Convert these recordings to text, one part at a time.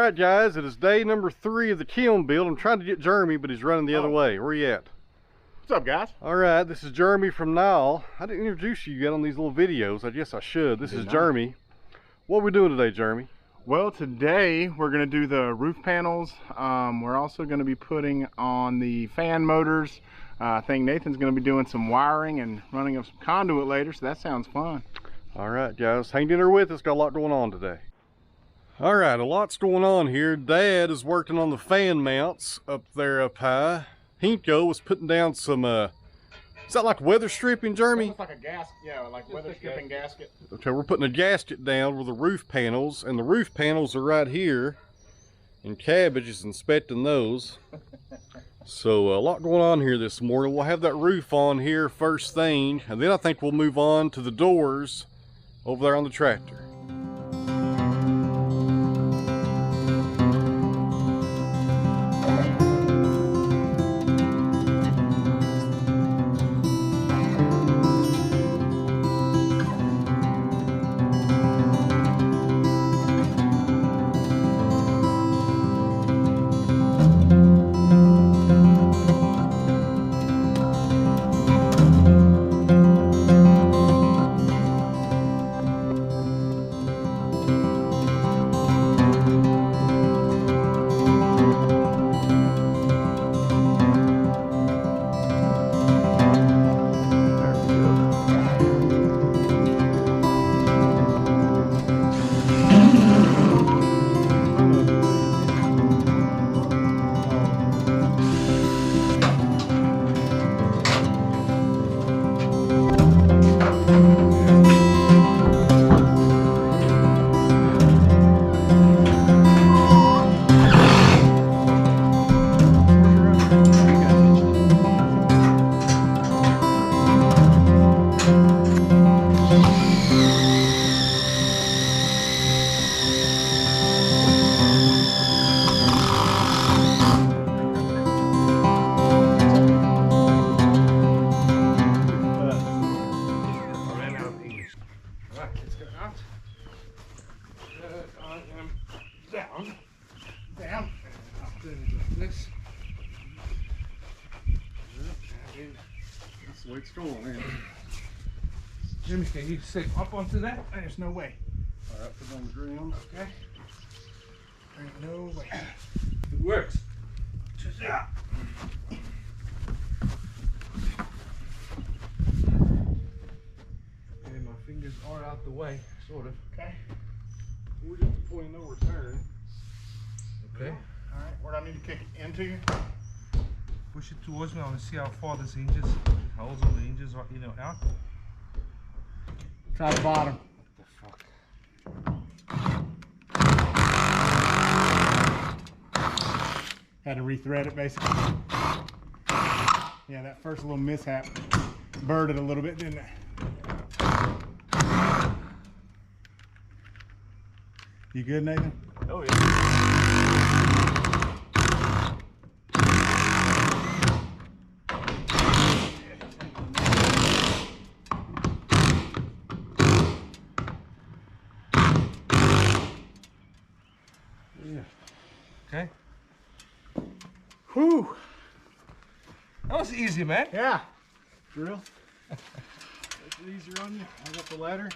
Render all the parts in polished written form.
Alright guys, it is day number 3 of the kiln build. I'm trying to get Jeremy, but he's running the other way. Where you at? What's up, guys? Alright, this is Jeremy from Nile. I didn't introduce you yet on these little videos. I guess I should. This is Jeremy. What are we doing today, Jeremy? Well, today we're going to do the roof panels. We're also going to be putting on the fan motors. I think Nathan's going to be doing some wiring and running of some conduit later, so that sounds fun. Alright guys, hang in there with us. Got a lot going on today. Alright, a lot's going on here. Dad is working on the fan mounts up there up high. Hinko was putting down some, is that like weather stripping, Jeremy? It's like a gasket, yeah, like weather stripping gasket. Okay, we're putting a gasket down with the roof panels, and the roof panels are right here. And Cabbage is inspecting those. So a lot going on here this morning. We'll have that roof on here first thing, and then I think we'll move on to the doors over there on the tractor. It's going, man. Jimmy, can you sit up onto that? There's no way. All right, put it on the ground. Okay. There's no way. It works. Just out. Okay, my fingers are out the way, sort of. Okay. We're at the point of no return. All Okay. right, where do I need to kick it into you? Push it towards me. I want to see how far this hinges, holes on the hinges are, you know, out. Try the bottom. What the fuck? Had to rethread it, basically. Yeah, that first little mishap burred it a little bit, didn't it? You good, Nathan? Oh, yeah. Okay. Whew. That was easy, man. Yeah. For real? Make it easier on you. I got the ladder.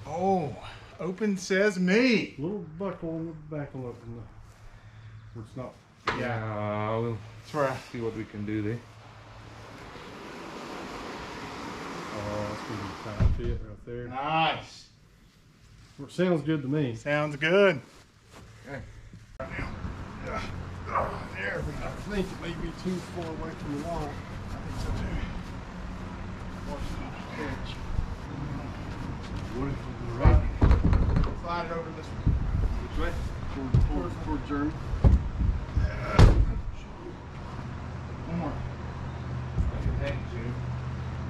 Oh, open says me. Little buckle on the back will open the. Where it's not. Yeah, we'll That's where see what we can do there. Oh, that's gonna be a tight fit right there. Nice. It sounds good to me. Sounds good. Okay. Right now. There we go. I think it may be too far away from the wall. I think so too. Watch the edge. What if we Right. Slide it over this way. Which way? Toward Jeremy. One more. Thank you.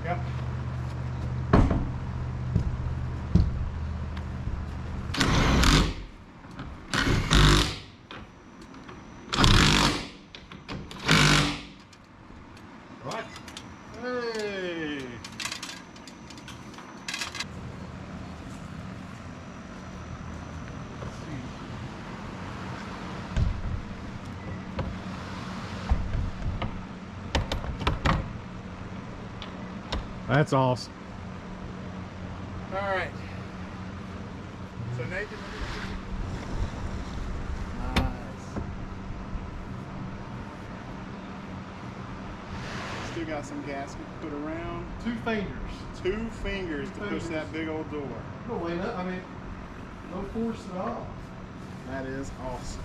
Yep. That's awesome. All right. So Nathan. Nice. Still got some gasket to put around. 2 fingers. 2 fingers to push that big old door. No way, I mean, no force at all. That is awesome.